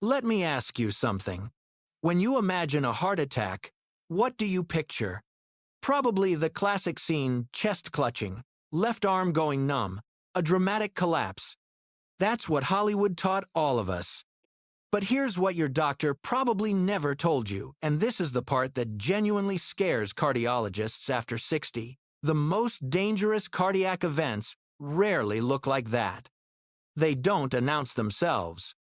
Let me ask you something. When you imagine a heart attack, what do you picture? Probably the classic scene, chest clutching, left arm going numb, a dramatic collapse. That's what Hollywood taught all of us. But here's what your doctor probably never told you, and this is the part that genuinely scares cardiologists after 60. The most dangerous cardiac events rarely look like that. They don't announce themselves.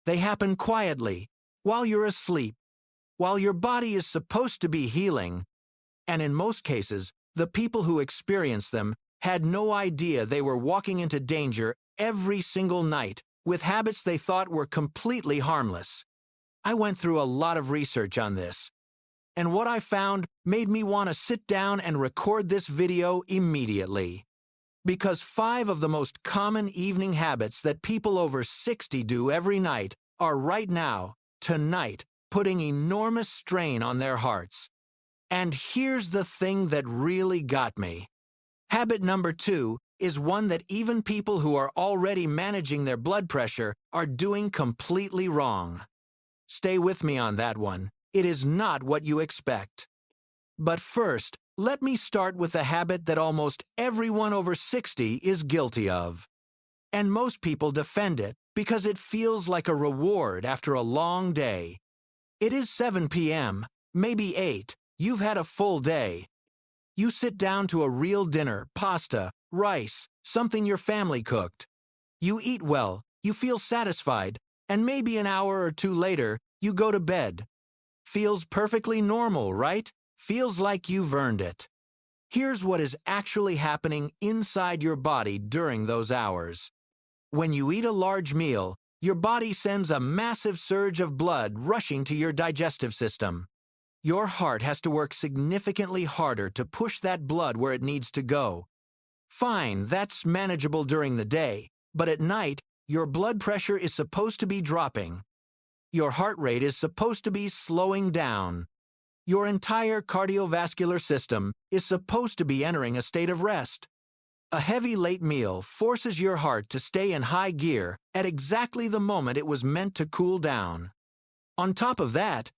They happen quietly, while you're asleep, while your body is supposed to be healing. And in most cases, the people who experience them had no idea they were walking into danger every single night with habits they thought were completely harmless. I went through a lot of research on this, and what I found made me want to sit down and record this video immediately. Because 5 of the most common evening habits that people over 60 do every night are right now, tonight, putting enormous strain on their hearts. And here's the thing that really got me. Habit number 2 is one that even people who are already managing their blood pressure are doing completely wrong. Stay with me on that one. It is not what you expect. But first, let me start with a habit that almost everyone over 60 is guilty of. And most people defend it because it feels like a reward after a long day. It is 7 p.m., maybe 8. You've had a full day. You sit down to a real dinner, pasta, rice, something your family cooked. You eat well, you feel satisfied, and maybe an hour or 2 later, you go to bed. Feels perfectly normal, right? Feels like you've earned it. Here's what is actually happening inside your body during those hours. When you eat a large meal, your body sends a massive surge of blood rushing to your digestive system. Your heart has to work significantly harder to push that blood where it needs to go. Fine, that's manageable during the day, but at night, your blood pressure is supposed to be dropping. Your heart rate is supposed to be slowing down. Your entire cardiovascular system is supposed to be entering a state of rest. A heavy late meal forces your heart to stay in high gear at exactly the moment it was meant to cool down. On top of that,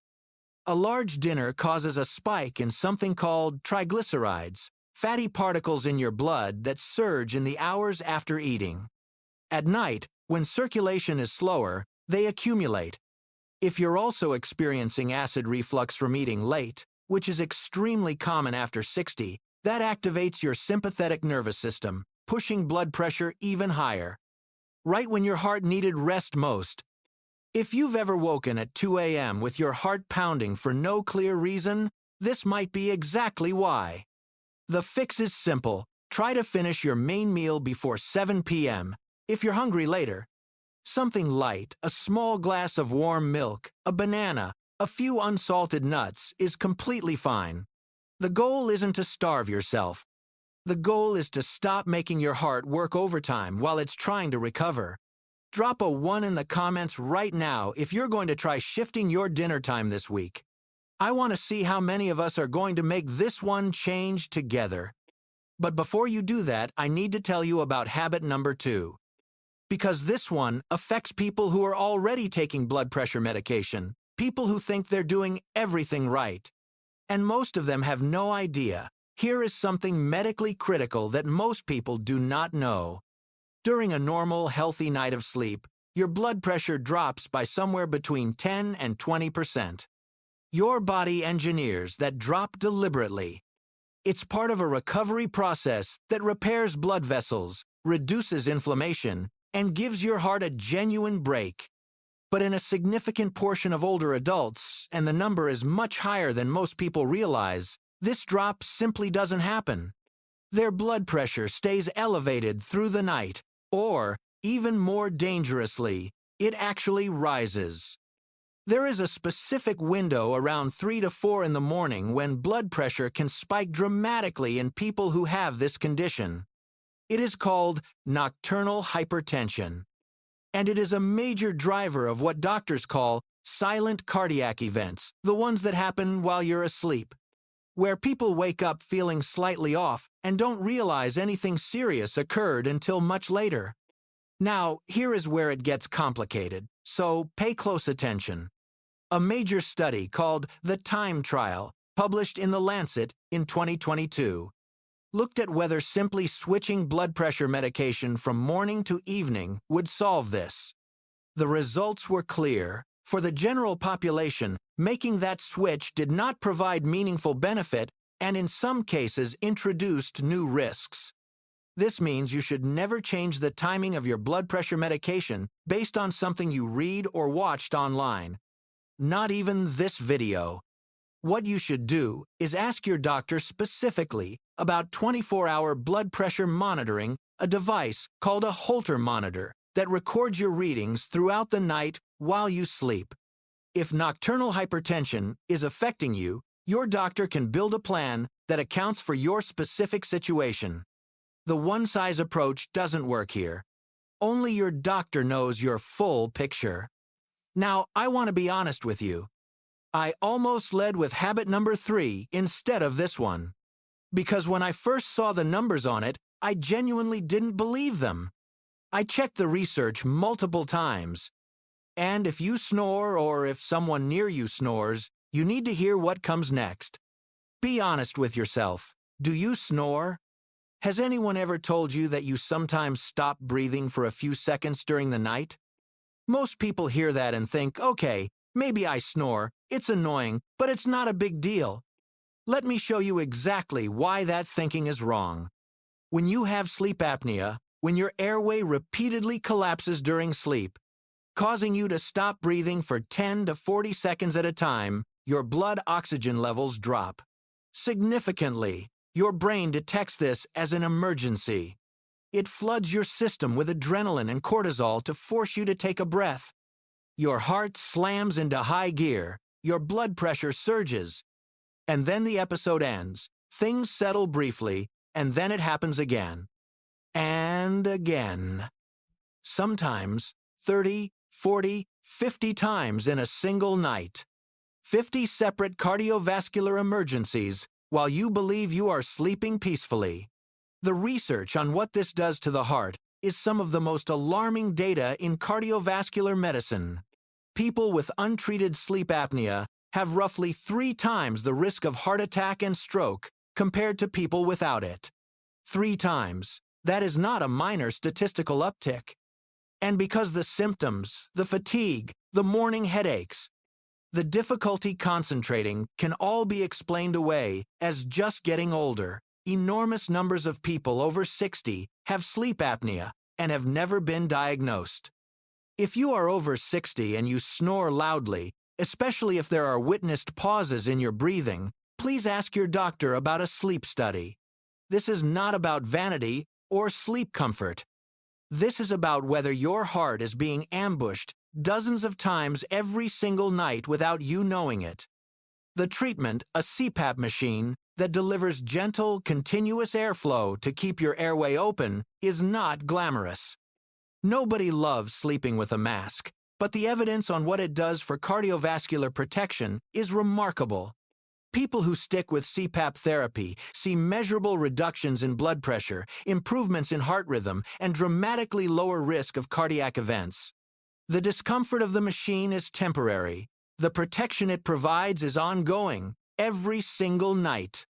a large dinner causes a spike in something called triglycerides, fatty particles in your blood that surge in the hours after eating. At night, when circulation is slower, they accumulate. If you're also experiencing acid reflux from eating late, which is extremely common after 60, that activates your sympathetic nervous system, pushing blood pressure even higher. Right when your heart needed rest most. If you've ever woken at 2 a.m. with your heart pounding for no clear reason, this might be exactly why. The fix is simple. Try to finish your main meal before 7 p.m. If you're hungry later. Something light, a small glass of warm milk, a banana, a few unsalted nuts is completely fine. The goal isn't to starve yourself. The goal is to stop making your heart work overtime while it's trying to recover. Drop a 1 in the comments right now if you're going to try shifting your dinner time this week. I want to see how many of us are going to make this one change together. But before you do that, I need to tell you about habit number 2. Because this one affects people who are already taking blood pressure medication, people who think they're doing everything right. And most of them have no idea. Here is something medically critical that most people do not know. During a normal, healthy night of sleep, your blood pressure drops by somewhere between 10 and 20%. Your body engineers that drop deliberately. It's part of a recovery process that repairs blood vessels, reduces inflammation, and gives your heart a genuine break. But in a significant portion of older adults, and the number is much higher than most people realize, this drop simply doesn't happen. Their blood pressure stays elevated through the night, or, even more dangerously, it actually rises. There is a specific window around 3 to 4 in the morning when blood pressure can spike dramatically in people who have this condition. It is called nocturnal hypertension, and it is a major driver of what doctors call silent cardiac events, the ones that happen while you're asleep, where people wake up feeling slightly off and don't realize anything serious occurred until much later. Now, here is where it gets complicated, so pay close attention. A major study called the Time Trial, published in The Lancet in 2022, looked at whether simply switching blood pressure medication from morning to evening would solve this. The results were clear. For the general population, making that switch did not provide meaningful benefit and in some cases introduced new risks. This means you should never change the timing of your blood pressure medication based on something you read or watched online. Not even this video. What you should do is ask your doctor specifically about 24-hour blood pressure monitoring, a device called a Holter monitor that records your readings throughout the night while you sleep. If nocturnal hypertension is affecting you, your doctor can build a plan that accounts for your specific situation. The one-size approach doesn't work here. Only your doctor knows your full picture. Now, I want to be honest with you. I almost led with habit number 3 instead of this one. Because when I first saw the numbers on it, I genuinely didn't believe them. I checked the research multiple times. And if you snore or if someone near you snores, you need to hear what comes next. Be honest with yourself. Do you snore? Has anyone ever told you that you sometimes stop breathing for a few seconds during the night? Most people hear that and think, okay, maybe I snore, it's annoying, but it's not a big deal. Let me show you exactly why that thinking is wrong. When you have sleep apnea, when your airway repeatedly collapses during sleep, causing you to stop breathing for 10 to 40 seconds at a time, your blood oxygen levels drop. Significantly, your brain detects this as an emergency. It floods your system with adrenaline and cortisol to force you to take a breath. Your heart slams into high gear, your blood pressure surges. And then the episode ends, things settle briefly, and then it happens again. And again. Sometimes 30, 40, 50 times in a single night. 50 separate cardiovascular emergencies while you believe you are sleeping peacefully. The research on what this does to the heart is some of the most alarming data in cardiovascular medicine. People with untreated sleep apnea have roughly 3 times the risk of heart attack and stroke compared to people without it. 3 times. That is not a minor statistical uptick. And because the symptoms, the fatigue, the morning headaches, the difficulty concentrating can all be explained away as just getting older. Enormous numbers of people over 60 have sleep apnea and have never been diagnosed. If you are over 60 and you snore loudly, especially if there are witnessed pauses in your breathing, please ask your doctor about a sleep study. This is not about vanity or sleep comfort. This is about whether your heart is being ambushed dozens of times every single night without you knowing it. The treatment, a CPAP machine that delivers gentle, continuous airflow to keep your airway open, is not glamorous. Nobody loves sleeping with a mask, but the evidence on what it does for cardiovascular protection is remarkable. People who stick with CPAP therapy see measurable reductions in blood pressure, improvements in heart rhythm, and dramatically lower risk of cardiac events. The discomfort of the machine is temporary. The protection it provides is ongoing, every single night.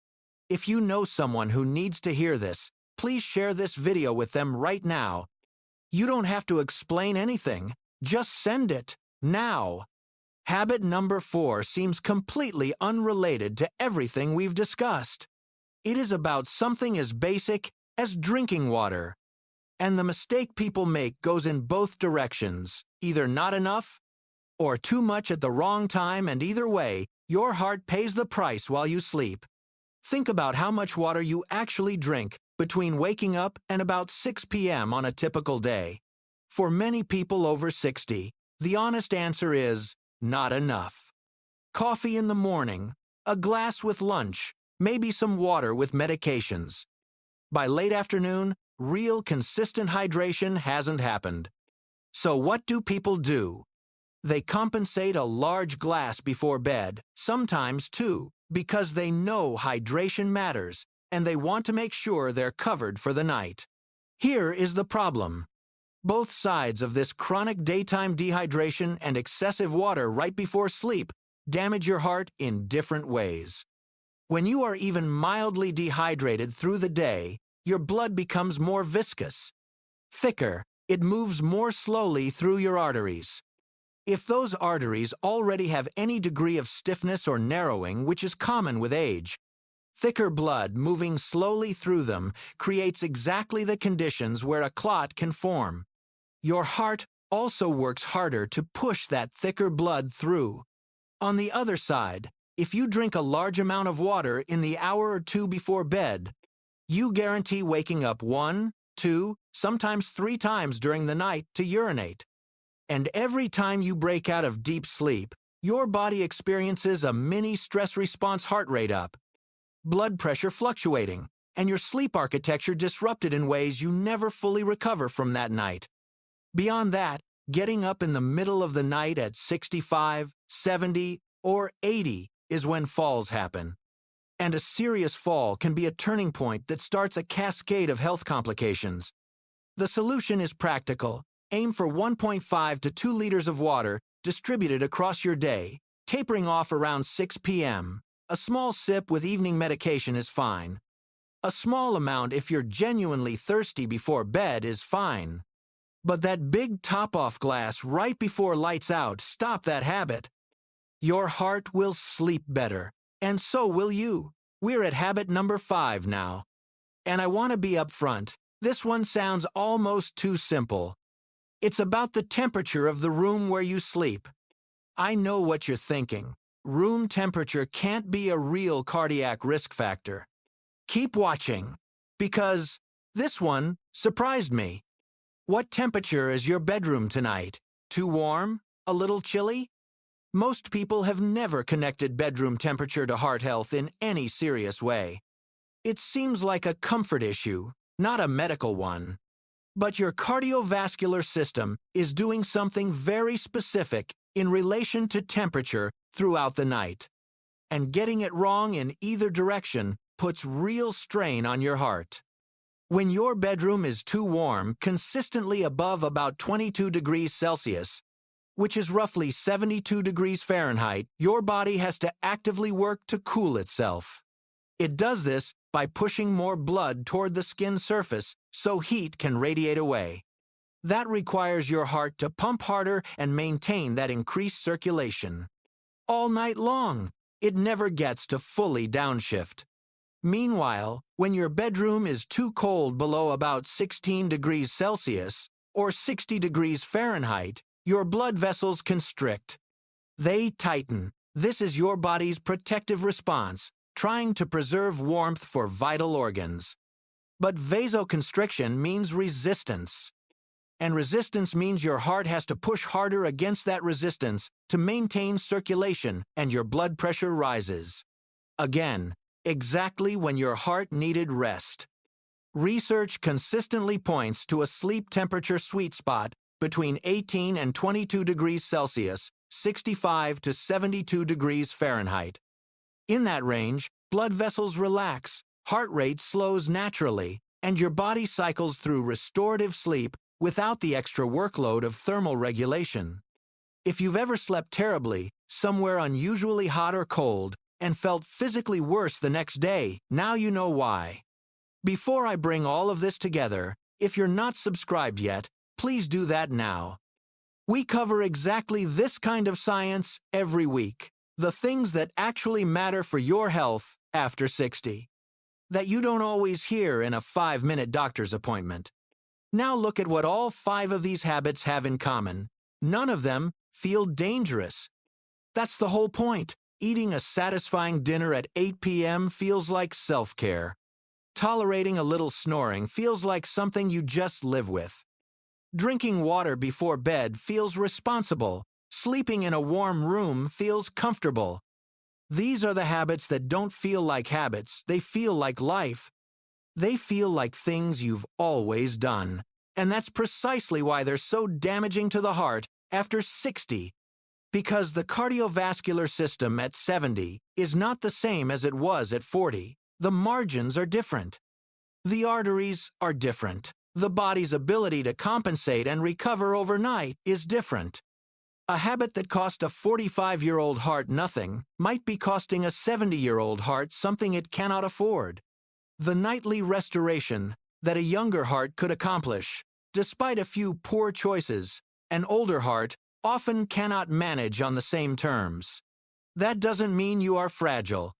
If you know someone who needs to hear this, please share this video with them right now. You don't have to explain anything. Just send it, now. Habit number 4 seems completely unrelated to everything we've discussed. It is about something as basic as drinking water. And the mistake people make goes in both directions, either not enough or too much at the wrong time, and either way, your heart pays the price while you sleep. Think about how much water you actually drink between waking up and about 6 p.m. on a typical day. For many people over 60, the honest answer is not enough. Coffee in the morning, a glass with lunch, maybe some water with medications. By late afternoon, real consistent hydration hasn't happened. So what do people do? They compensate a large glass before bed, sometimes 2, because they know hydration matters and they want to make sure they're covered for the night. Here is the problem. Both sides of this chronic daytime dehydration and excessive water right before sleep damage your heart in different ways. When you are even mildly dehydrated through the day, your blood becomes more viscous. Thicker, it moves more slowly through your arteries. If those arteries already have any degree of stiffness or narrowing, which is common with age, thicker blood moving slowly through them creates exactly the conditions where a clot can form. Your heart also works harder to push that thicker blood through. On the other side, if you drink a large amount of water in the hour or two before bed, you guarantee waking up 1, 2, sometimes 3 times during the night to urinate. And every time you break out of deep sleep, your body experiences a mini stress response heart rate up, blood pressure fluctuating, and your sleep architecture disrupted in ways you never fully recover from that night. Beyond that, getting up in the middle of the night at 65, 70, or 80 is when falls happen. And a serious fall can be a turning point that starts a cascade of health complications. The solution is practical. Aim for 1.5 to 2 liters of water distributed across your day, tapering off around 6 p.m. A small sip with evening medication is fine. A small amount if you're genuinely thirsty before bed is fine. But that big top-off glass right before lights out, stop that habit. Your heart will sleep better, and so will you. We're at habit number 5 now. And I want to be upfront. This one sounds almost too simple. It's about the temperature of the room where you sleep. I know what you're thinking. Room temperature can't be a real cardiac risk factor. Keep watching, because this one surprised me. What temperature is your bedroom tonight? Too warm? A little chilly? Most people have never connected bedroom temperature to heart health in any serious way. It seems like a comfort issue, not a medical one. But your cardiovascular system is doing something very specific in relation to temperature throughout the night. And getting it wrong in either direction puts real strain on your heart. When your bedroom is too warm, consistently above about 22 degrees Celsius, which is roughly 72 degrees Fahrenheit, your body has to actively work to cool itself. It does this by pushing more blood toward the skin surface so heat can radiate away. That requires your heart to pump harder and maintain that increased circulation. All night long, it never gets to fully downshift. Meanwhile, when your bedroom is too cold below about 16 degrees Celsius or 60 degrees Fahrenheit, your blood vessels constrict. They tighten. This is your body's protective response, trying to preserve warmth for vital organs. But vasoconstriction means resistance. And resistance means your heart has to push harder against that resistance to maintain circulation, and your blood pressure rises. Again, exactly when your heart needed rest. Research consistently points to a sleep temperature sweet spot between 18 and 22 degrees Celsius, 65 to 72 degrees Fahrenheit. In that range, blood vessels relax, heart rate slows naturally, and your body cycles through restorative sleep without the extra workload of thermal regulation. If you've ever slept terribly, somewhere unusually hot or cold, and felt physically worse the next day, now you know why. Before I bring all of this together, if you're not subscribed yet, please do that now. We cover exactly this kind of science every week. The things that actually matter for your health after 60. That you don't always hear in a 5-minute doctor's appointment. Now look at what all 5 of these habits have in common. None of them feel dangerous. That's the whole point. Eating a satisfying dinner at 8 p.m. feels like self-care. Tolerating a little snoring feels like something you just live with. Drinking water before bed feels responsible. Sleeping in a warm room feels comfortable. These are the habits that don't feel like habits, they feel like life. They feel like things you've always done. And that's precisely why they're so damaging to the heart after 60. Because the cardiovascular system at 70 is not the same as it was at 40. The margins are different. The arteries are different. The body's ability to compensate and recover overnight is different. A habit that cost a 45-year-old heart nothing might be costing a 70-year-old heart something it cannot afford. The nightly restoration that a younger heart could accomplish, despite a few poor choices, an older heart often cannot manage on the same terms. That doesn't mean you are fragile.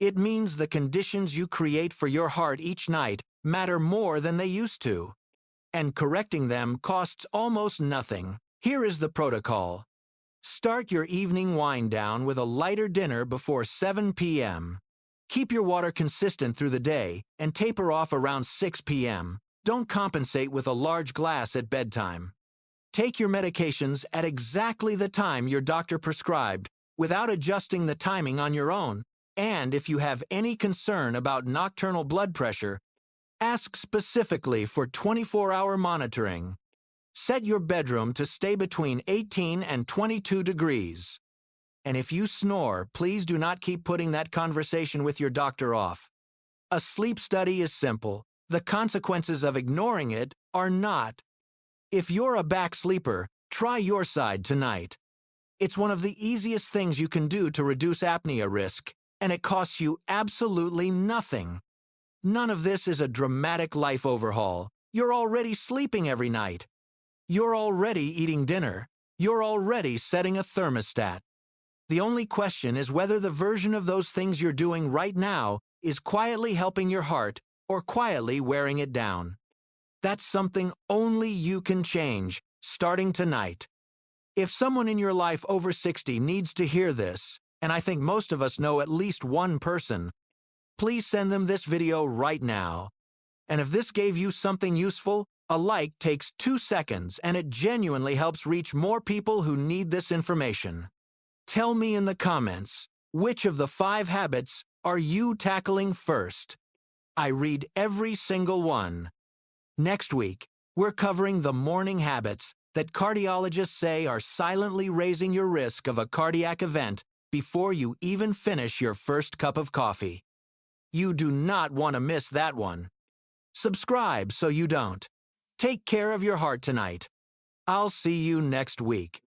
It means the conditions you create for your heart each night matter more than they used to. And correcting them costs almost nothing. Here is the protocol. Start your evening wind down with a lighter dinner before 7 p.m. Keep your water consistent through the day and taper off around 6 p.m. Don't compensate with a large glass at bedtime. Take your medications at exactly the time your doctor prescribed without adjusting the timing on your own. And if you have any concern about nocturnal blood pressure, ask specifically for 24-hour monitoring. Set your bedroom to stay between 18 and 22 degrees. And if you snore, please do not keep putting that conversation with your doctor off. A sleep study is simple. The consequences of ignoring it are not. If you're a back sleeper, try your side tonight. It's one of the easiest things you can do to reduce apnea risk, and it costs you absolutely nothing. None of this is a dramatic life overhaul. You're already sleeping every night. You're already eating dinner. You're already setting a thermostat. The only question is whether the version of those things you're doing right now is quietly helping your heart or quietly wearing it down. That's something only you can change, starting tonight. If someone in your life over 60 needs to hear this, and I think most of us know at least one person, please send them this video right now. And if this gave you something useful, a like takes 2 seconds and it genuinely helps reach more people who need this information. Tell me in the comments, which of the 5 habits are you tackling first? I read every single one. Next week, we're covering the morning habits that cardiologists say are silently raising your risk of a cardiac event before you even finish your first cup of coffee. You do not want to miss that one. Subscribe so you don't. Take care of your heart tonight. I'll see you next week.